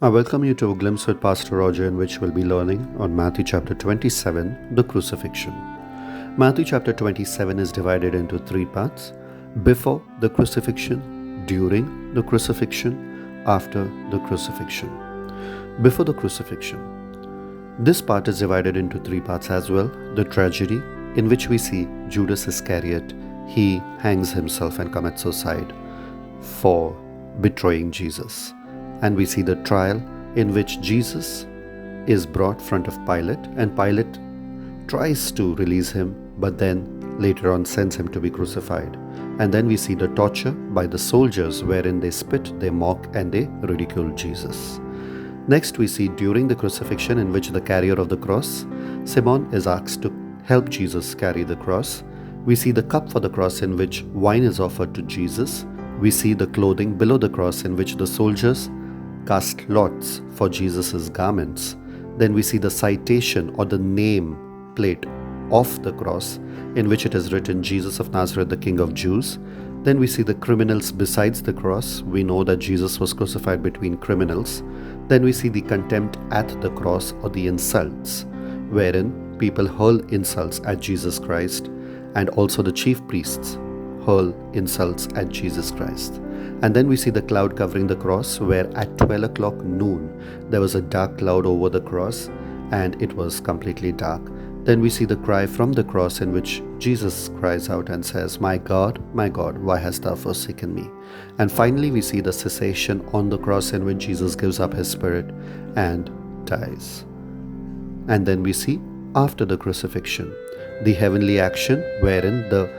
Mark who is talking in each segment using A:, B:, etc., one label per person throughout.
A: I welcome you to a glimpse with Pastor Roger, in which we'll be learning on Matthew chapter 27, the crucifixion. Matthew chapter 27 is divided into three parts: before the crucifixion, during the crucifixion, after the crucifixion. Before the crucifixion. This part is divided into three parts as well: the tragedy, in which we see Judas Iscariot, he hangs himself and commits suicide for betraying Jesus. And we see the trial, in which Jesus is brought front of Pilate, and Pilate tries to release him, but then later on sends him to be crucified. And then we see the torture by the soldiers, wherein they spit, they mock, and they ridicule Jesus. Next, we see during the crucifixion, in which the carrier of the cross, Simon, is asked to help Jesus carry the cross. We see the cup for the cross, in which wine is offered to Jesus. We see the clothing below the cross, in which the soldiers cast lots for Jesus' garments. Then we see the citation or the name plate of the cross, in which it is written, Jesus of Nazareth, the King of Jews. Then we see the criminals besides the cross. We know that Jesus was crucified between criminals. Then we see the contempt at the cross, or the insults, wherein people hurl insults at Jesus Christ, and also the chief priests hurl insults at Jesus Christ. And then we see the cloud covering the cross, where at 12 o'clock noon there was a dark cloud over the cross, and it was completely dark. Then we see the cry from the cross, in which Jesus cries out and says, my God, why hast thou forsaken me?" And finally we see the cessation on the cross, in which Jesus gives up his spirit and dies. And then we see after the crucifixion, the heavenly action, wherein the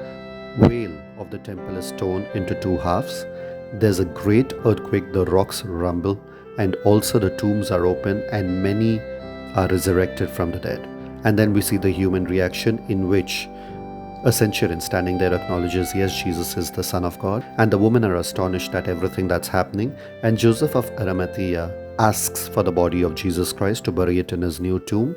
A: veil of the temple is torn into two halves. There's a great earthquake, the rocks rumble, and also the tombs are open, and many are resurrected from the dead. And then we see the human reaction, in which a centurion standing there acknowledges, yes, Jesus is the Son of God. And the women are astonished at everything that's happening. And Joseph of Arimathea asks for the body of Jesus Christ to bury it in his new tomb.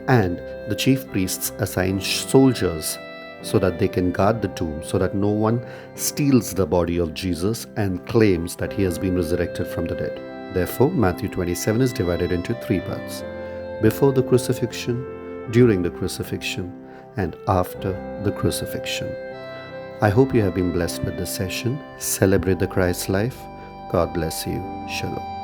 A: And the chief priests assign soldiers so that they can guard the tomb, so that no one steals the body of Jesus and claims that he has been resurrected from the dead. Therefore, Matthew 27 is divided into three parts: before the crucifixion, during the crucifixion, and after the crucifixion. I hope you have been blessed with this session. Celebrate the Christ life. God bless you. Shalom.